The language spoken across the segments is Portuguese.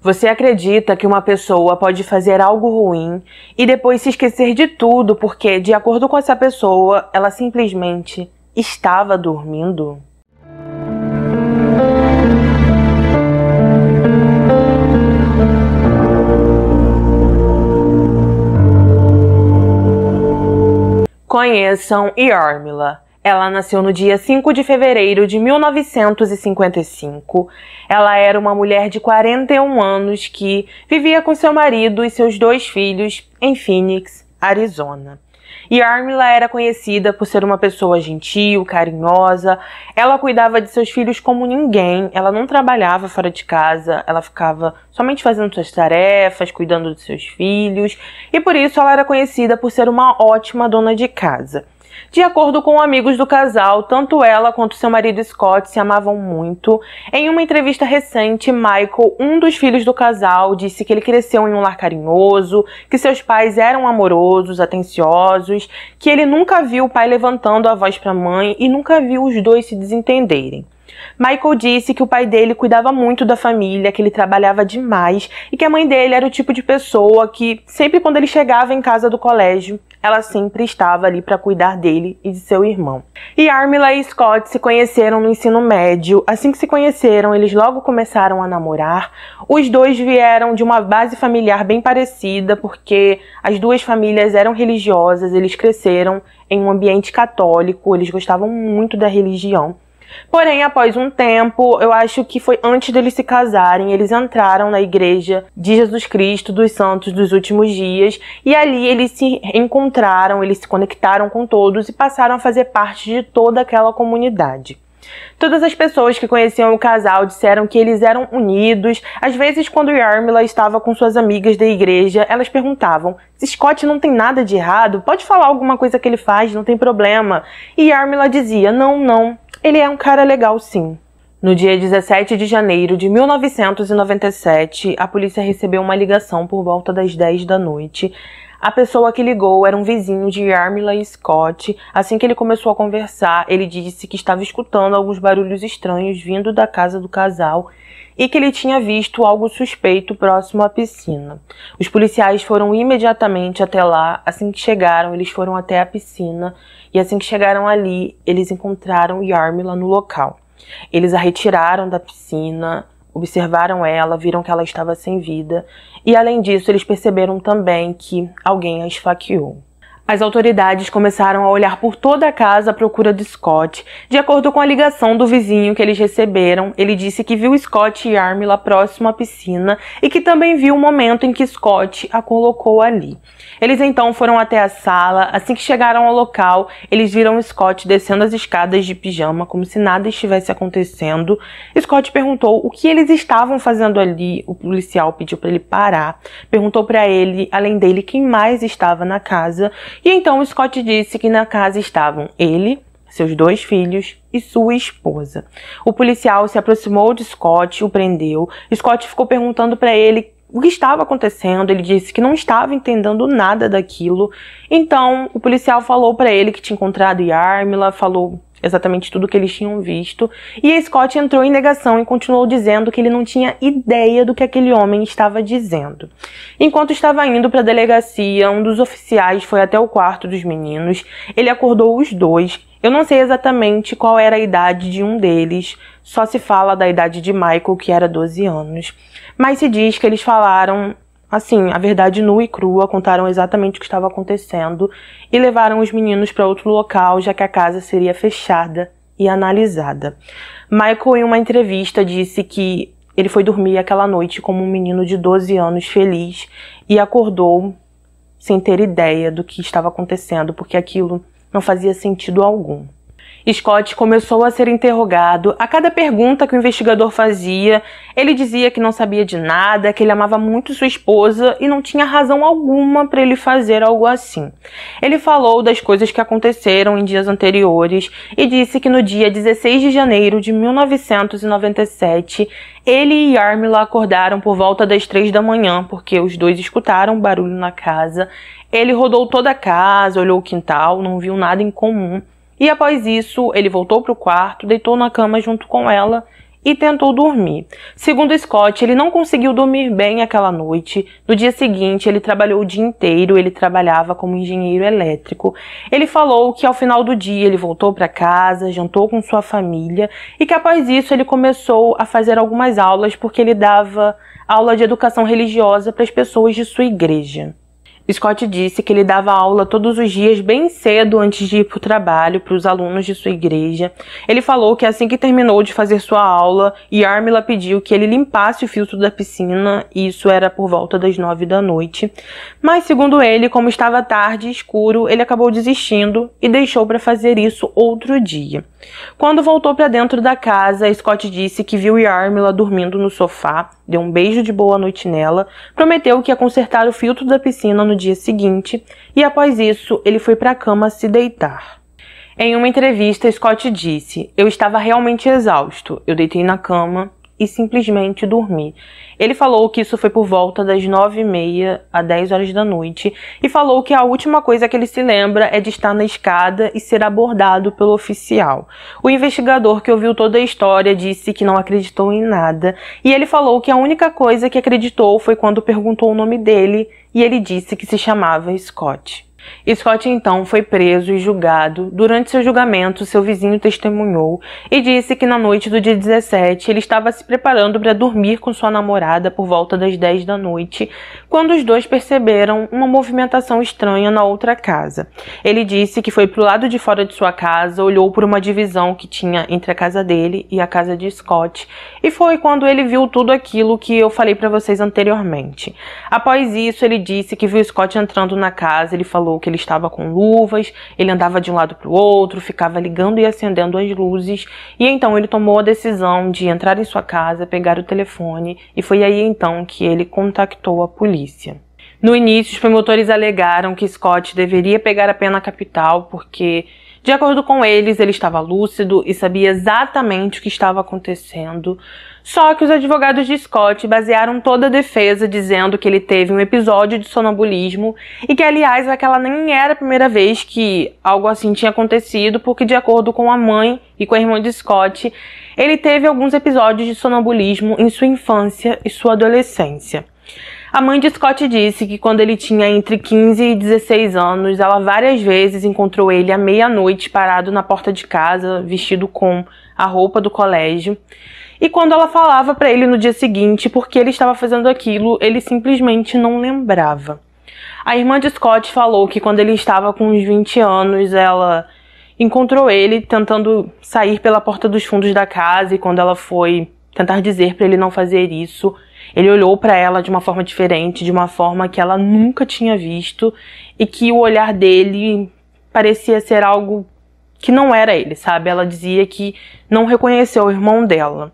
Você acredita que uma pessoa pode fazer algo ruim e depois se esquecer de tudo porque, de acordo com essa pessoa, ela simplesmente estava dormindo? Conheçam Yarmila. Ela nasceu no dia 5 de fevereiro de 1955. Ela era uma mulher de 41 anos que vivia com seu marido e seus 2 filhos em Phoenix, Arizona. Yarmila era conhecida por ser uma pessoa gentil, carinhosa. Ela cuidava de seus filhos como ninguém. Ela não trabalhava fora de casa. Ela ficava somente fazendo suas tarefas, cuidando de seus filhos. E por isso ela era conhecida por ser uma ótima dona de casa. De acordo com amigos do casal, tanto ela quanto seu marido Scott se amavam muito. Em uma entrevista recente, Michael, um dos filhos do casal, disse que ele cresceu em um lar carinhoso, que seus pais eram amorosos, atenciosos, que ele nunca viu o pai levantando a voz para a mãe e nunca viu os dois se desentenderem. Michael disse que o pai dele cuidava muito da família, que ele trabalhava demais e que a mãe dele era o tipo de pessoa que, sempre quando ele chegava em casa do colégio, ela sempre estava ali para cuidar dele e de seu irmão. Yarmila e Scott se conheceram no ensino médio. Assim que se conheceram, eles logo começaram a namorar. Os dois vieram de uma base familiar bem parecida, porque as duas famílias eram religiosas, eles cresceram em um ambiente católico, eles gostavam muito da religião. Porém, após um tempo, eu acho que foi antes deles se casarem, eles entraram na igreja de Jesus Cristo dos Santos dos Últimos Dias e ali eles se encontraram, eles se conectaram com todos e passaram a fazer parte de toda aquela comunidade. Todas as pessoas que conheciam o casal disseram que eles eram unidos. Às vezes, quando Yarmila estava com suas amigas da igreja, elas perguntavam: Scott não tem nada de errado? Pode falar alguma coisa que ele faz, não tem problema. E Yarmila dizia: não, ele é um cara legal sim. No dia 17 de janeiro de 1997, a polícia recebeu uma ligação por volta das 10 da noite. A pessoa que ligou era um vizinho de Yarmila e Scott. Assim que ele começou a conversar, ele disse que estava escutando alguns barulhos estranhos vindo da casa do casal e que ele tinha visto algo suspeito próximo à piscina. Os policiais foram imediatamente até lá. Assim que chegaram, eles foram até a piscina e assim que chegaram ali, eles encontraram Yarmila no local. Eles a retiraram da piscina, observaram ela, viram que ela estava sem vida e, além disso, eles perceberam também que alguém a esfaqueou. As autoridades começaram a olhar por toda a casa à procura de Scott. De acordo com a ligação do vizinho que eles receberam, ele disse que viu Scott e Yarmila próximo à piscina e que também viu o momento em que Scott a colocou ali. Eles então foram até a sala. Assim que chegaram ao local, eles viram Scott descendo as escadas de pijama como se nada estivesse acontecendo. Scott perguntou o que eles estavam fazendo ali. O policial pediu para ele parar. Perguntou para ele, além dele, quem mais estava na casa. E então Scott disse que na casa estavam ele, seus 2 filhos e sua esposa. O policial se aproximou de Scott, o prendeu. Scott ficou perguntando para ele o que estava acontecendo. Ele disse que não estava entendendo nada daquilo. Então o policial falou para ele que tinha encontrado Yarmila, falou exatamente tudo que eles tinham visto. E Scott entrou em negação e continuou dizendo que ele não tinha ideia do que aquele homem estava dizendo. Enquanto estava indo para a delegacia, um dos oficiais foi até o quarto dos meninos. Ele acordou os 2. Eu não sei exatamente qual era a idade de um deles, só se fala da idade de Michael, que era 12 anos. Mas se diz que eles falaram, assim, a verdade nua e crua, contaram exatamente o que estava acontecendo e levaram os meninos para outro local, já que a casa seria fechada e analisada. Michael, em uma entrevista, disse que ele foi dormir aquela noite como um menino de 12 anos feliz e acordou sem ter ideia do que estava acontecendo, porque aquilo não fazia sentido algum. Scott começou a ser interrogado. A cada pergunta que o investigador fazia, ele dizia que não sabia de nada, que ele amava muito sua esposa e não tinha razão alguma para ele fazer algo assim. Ele falou das coisas que aconteceram em dias anteriores e disse que no dia 16 de janeiro de 1997, ele e Yarmila acordaram por volta das 3 da manhã, porque os dois escutaram barulho na casa. Ele rodou toda a casa, olhou o quintal, não viu nada em comum. E após isso, ele voltou para o quarto, deitou na cama junto com ela e tentou dormir. Segundo Scott, ele não conseguiu dormir bem aquela noite. No dia seguinte, ele trabalhou o dia inteiro, ele trabalhava como engenheiro elétrico. Ele falou que ao final do dia ele voltou para casa, jantou com sua família e que após isso ele começou a fazer algumas aulas porque ele dava aula de educação religiosa para as pessoas de sua igreja. Scott disse que ele dava aula todos os dias bem cedo antes de ir para o trabalho para os alunos de sua igreja. Ele falou que assim que terminou de fazer sua aula, Yarmila pediu que ele limpasse o filtro da piscina, e isso era por volta das 9 da noite. Mas segundo ele, como estava tarde e escuro, ele acabou desistindo e deixou para fazer isso outro dia. Quando voltou para dentro da casa, Scott disse que viu Yarmila dormindo no sofá, deu um beijo de boa noite nela, prometeu que ia consertar o filtro da piscina no dia seguinte e após isso ele foi para a cama se deitar. Em uma entrevista, Scott disse: "Eu estava realmente exausto, eu deitei na cama e simplesmente dormi." Ele falou que isso foi por volta das 9h30 a 10 horas da noite e falou que a última coisa que ele se lembra é de estar na escada e ser abordado pelo oficial. O investigador que ouviu toda a história disse que não acreditou em nada e ele falou que a única coisa que acreditou foi quando perguntou o nome dele e ele disse que se chamava Scott. Scott então foi preso e julgado. Durante seu julgamento, seu vizinho testemunhou e disse que na noite do dia 17 ele estava se preparando para dormir com sua namorada por volta das 10 da noite, quando os dois perceberam uma movimentação estranha na outra casa. Ele disse que foi para o lado de fora de sua casa, olhou por uma divisão que tinha entre a casa dele e a casa de Scott, e foi quando ele viu tudo aquilo que eu falei para vocês anteriormente. Após isso, ele disse que viu Scott entrando na casa. Ele falou que ele estava com luvas, ele andava de um lado para o outro, ficava ligando e acendendo as luzes, e então ele tomou a decisão de entrar em sua casa, pegar o telefone, e foi aí então que ele contactou a polícia. No início, os promotores alegaram que Scott deveria pegar a pena capital porque, de acordo com eles, ele estava lúcido e sabia exatamente o que estava acontecendo. Só que os advogados de Scott basearam toda a defesa dizendo que ele teve um episódio de sonambulismo e que, aliás, aquela nem era a primeira vez que algo assim tinha acontecido, porque, de acordo com a mãe e com a irmã de Scott, ele teve alguns episódios de sonambulismo em sua infância e sua adolescência. A mãe de Scott disse que quando ele tinha entre 15 e 16 anos, ela várias vezes encontrou ele à meia-noite parado na porta de casa, vestido com a roupa do colégio. E quando ela falava para ele no dia seguinte por que ele estava fazendo aquilo, ele simplesmente não lembrava. A irmã de Scott falou que quando ele estava com uns 20 anos, ela encontrou ele tentando sair pela porta dos fundos da casa, e quando ela foi tentar dizer para ele não fazer isso, ele olhou para ela de uma forma diferente, de uma forma que ela nunca tinha visto, e que o olhar dele parecia ser algo que não era ele, sabe? Ela dizia que não reconheceu o irmão dela.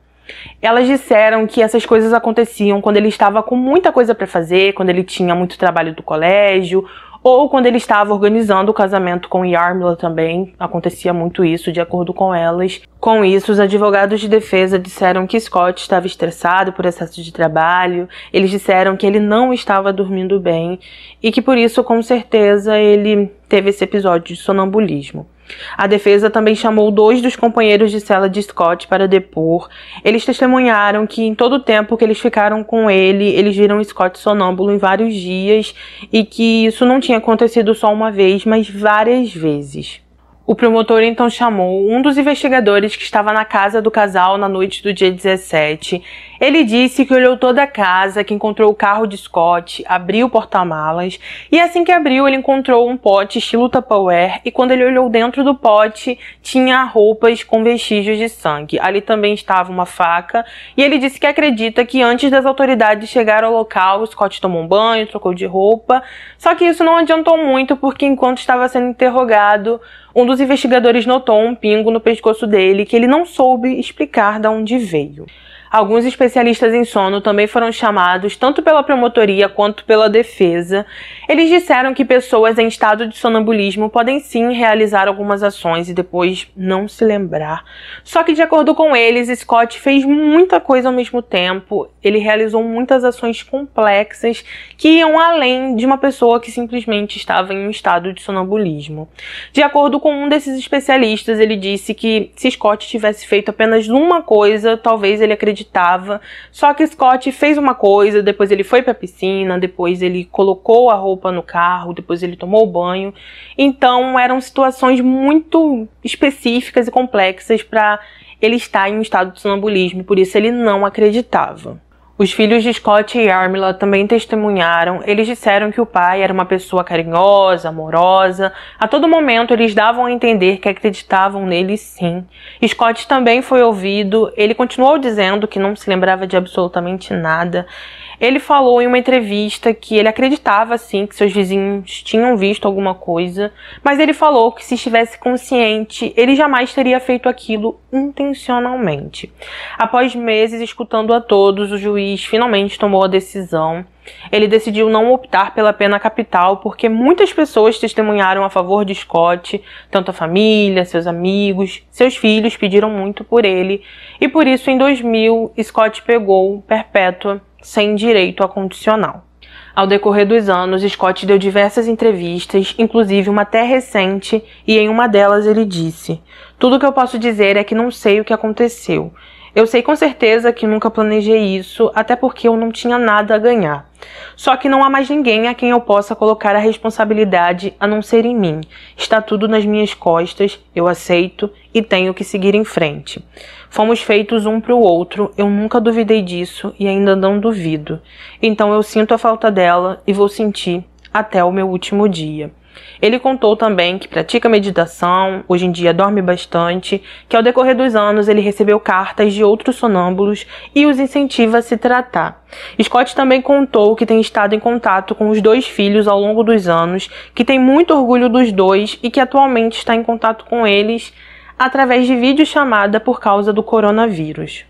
Elas disseram que essas coisas aconteciam quando ele estava com muita coisa para fazer, quando ele tinha muito trabalho do colégio, ou quando ele estava organizando o casamento com Yarmila também. Acontecia muito isso, de acordo com elas. Com isso, os advogados de defesa disseram que Scott estava estressado por excesso de trabalho, eles disseram que ele não estava dormindo bem e que por isso, com certeza, ele teve esse episódio de sonambulismo. A defesa também chamou 2 dos companheiros de cela de Scott para depor. Eles testemunharam que em todo o tempo que eles ficaram com ele, eles viram Scott sonâmbulo em vários dias e que isso não tinha acontecido só uma vez, mas várias vezes. O promotor então chamou um dos investigadores que estava na casa do casal na noite do dia 17. Ele disse que olhou toda a casa, que encontrou o carro de Scott, abriu o porta-malas e assim que abriu ele encontrou um pote estilo Tupperware e quando ele olhou dentro do pote tinha roupas com vestígios de sangue. Ali também estava uma faca e ele disse que acredita que antes das autoridades chegarem ao local, Scott tomou um banho, trocou de roupa, só que isso não adiantou muito porque enquanto estava sendo interrogado, um dos investigadores notou um pingo no pescoço dele que ele não soube explicar de onde veio. Alguns especialistas em sono também foram chamados, tanto pela promotoria quanto pela defesa. Eles disseram que pessoas em estado de sonambulismo podem sim realizar algumas ações e depois não se lembrar. Só que, de acordo com eles, Scott fez muita coisa ao mesmo tempo. Ele realizou muitas ações complexas que iam além de uma pessoa que simplesmente estava em um estado de sonambulismo. De acordo com um desses especialistas, ele disse que se Scott tivesse feito apenas uma coisa, talvez ele acreditasse. Só que Scott fez uma coisa, depois ele foi para a piscina, depois ele colocou a roupa no carro, depois ele tomou banho. Então eram situações muito específicas e complexas para ele estar em um estado de sonambulismo, por isso ele não acreditava. Os filhos de Scott e Yarmila também testemunharam. Eles disseram que o pai era uma pessoa carinhosa, amorosa. A todo momento eles davam a entender que acreditavam nele sim. Scott também foi ouvido. Ele continuou dizendo que não se lembrava de absolutamente nada. Ele falou em uma entrevista que ele acreditava sim que seus vizinhos tinham visto alguma coisa, mas ele falou que se estivesse consciente, ele jamais teria feito aquilo intencionalmente. Após meses escutando a todos, o juiz finalmente tomou a decisão. Ele decidiu não optar pela pena capital porque muitas pessoas testemunharam a favor de Scott, tanto a família, seus amigos, seus filhos pediram muito por ele, e por isso em 2000 Scott pegou perpétua sem direito a condicional. Ao decorrer dos anos, Scott deu diversas entrevistas, inclusive uma até recente, e em uma delas ele disse: "Tudo que eu posso dizer é que não sei o que aconteceu. Eu sei com certeza que nunca planejei isso, até porque eu não tinha nada a ganhar. Só que não há mais ninguém a quem eu possa colocar a responsabilidade a não ser em mim. Está tudo nas minhas costas, eu aceito e tenho que seguir em frente. Fomos feitos um para o outro, eu nunca duvidei disso e ainda não duvido. Então eu sinto a falta dela e vou sentir até o meu último dia." Ele contou também que pratica meditação, hoje em dia dorme bastante, que ao decorrer dos anos ele recebeu cartas de outros sonâmbulos e os incentiva a se tratar. Scott também contou que tem estado em contato com os 2 filhos ao longo dos anos, que tem muito orgulho dos 2 e que atualmente está em contato com eles através de videochamada por causa do coronavírus.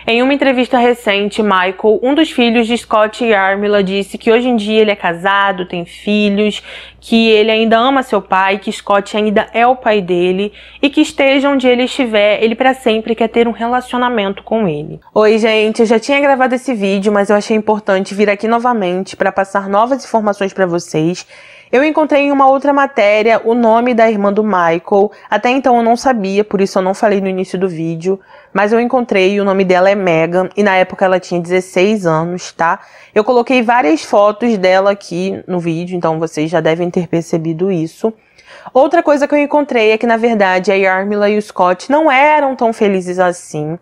Em uma entrevista recente, Michael, um dos filhos de Scott e Yarmila, disse que hoje em dia ele é casado, tem filhos, que ele ainda ama seu pai, que Scott ainda é o pai dele e que esteja onde ele estiver, ele para sempre quer ter um relacionamento com ele. Oi, gente, eu já tinha gravado esse vídeo, mas eu achei importante vir aqui novamente para passar novas informações para vocês. Eu encontrei em uma outra matéria o nome da irmã do Michael. Até então eu não sabia, por isso eu não falei no início do vídeo. Mas eu encontrei e o nome dela é Megan. E na época ela tinha 16 anos, tá? Eu coloquei várias fotos dela aqui no vídeo, então vocês já devem ter percebido isso. Outra coisa que eu encontrei é que, na verdade, a Yarmila e o Scott não eram tão felizes assim.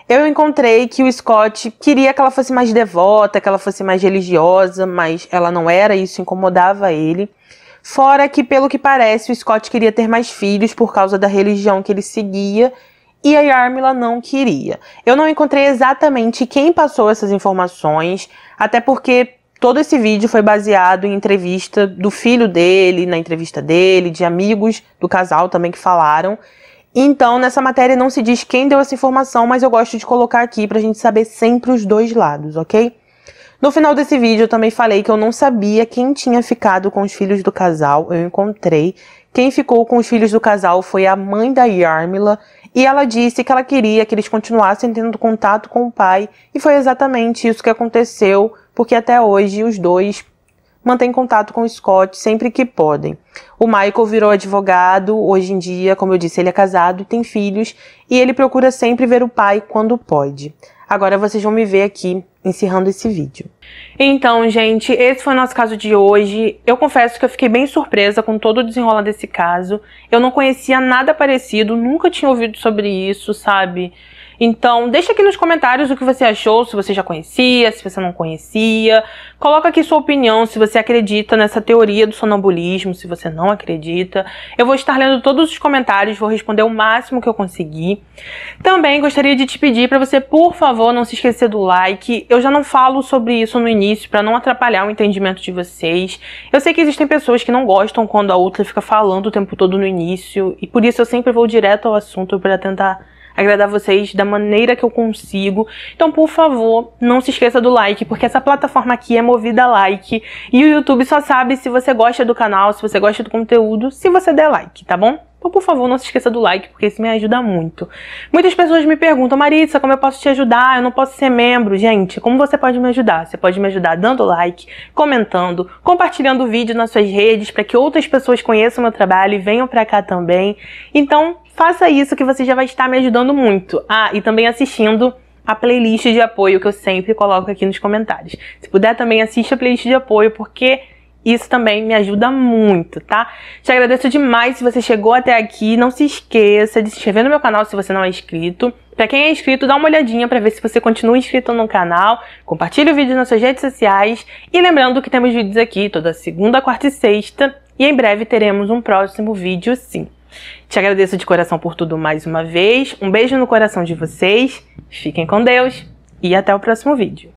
Eu encontrei que o Scott queria que ela fosse mais devota, que ela fosse mais religiosa, mas ela não era, isso incomodava ele. Fora que, pelo que parece, o Scott queria ter mais filhos por causa da religião que ele seguia e a Yarmila não queria. Eu não encontrei exatamente quem passou essas informações, até porque todo esse vídeo foi baseado em entrevista do filho dele, na entrevista dele, de amigos do casal também que falaram. Então, nessa matéria não se diz quem deu essa informação, mas eu gosto de colocar aqui pra gente saber sempre os 2 lados, ok? No final desse vídeo eu também falei que eu não sabia quem tinha ficado com os filhos do casal, eu encontrei. Quem ficou com os filhos do casal foi a mãe da Yarmila, e ela disse que ela queria que eles continuassem tendo contato com o pai, e foi exatamente isso que aconteceu, porque até hoje os 2 mantém contato com o Scott sempre que podem. O Michael virou advogado, hoje em dia, como eu disse, ele é casado e tem filhos, e ele procura sempre ver o pai quando pode. Agora vocês vão me ver aqui, encerrando esse vídeo. Então, gente, esse foi o nosso caso de hoje. Eu confesso que eu fiquei bem surpresa com todo o desenrolar desse caso. Eu não conhecia nada parecido, nunca tinha ouvido sobre isso, sabe? Então, deixa aqui nos comentários o que você achou, se você já conhecia, se você não conhecia. Coloca aqui sua opinião, se você acredita nessa teoria do sonambulismo, se você não acredita. Eu vou estar lendo todos os comentários, vou responder o máximo que eu conseguir. Também gostaria de te pedir para você, por favor, não se esquecer do like. Eu já não falo sobre isso no início, para não atrapalhar o entendimento de vocês. Eu sei que existem pessoas que não gostam quando a outra fica falando o tempo todo no início, e por isso eu sempre vou direto ao assunto para tentar agradar vocês da maneira que eu consigo. Então, por favor, não se esqueça do like, porque essa plataforma aqui é movida a like. E o YouTube só sabe se você gosta do canal, se você gosta do conteúdo, se você der like, tá bom? Então, por favor, não se esqueça do like, porque isso me ajuda muito. Muitas pessoas me perguntam, Maritza, como eu posso te ajudar? Eu não posso ser membro. Gente, como você pode me ajudar? Você pode me ajudar dando like, comentando, compartilhando o vídeo nas suas redes, para que outras pessoas conheçam o meu trabalho e venham pra cá também. Então, faça isso que você já vai estar me ajudando muito. Ah, e também assistindo a playlist de apoio que eu sempre coloco aqui nos comentários. Se puder, também assista a playlist de apoio, porque isso também me ajuda muito, tá? Te agradeço demais se você chegou até aqui. Não se esqueça de se inscrever no meu canal se você não é inscrito. Pra quem é inscrito, dá uma olhadinha pra ver se você continua inscrito no canal. Compartilhe o vídeo nas suas redes sociais. E lembrando que temos vídeos aqui toda segunda, quarta e sexta. E em breve teremos um próximo vídeo sim. Te agradeço de coração por tudo mais uma vez. Um beijo no coração de vocês. Fiquem com Deus. E até o próximo vídeo.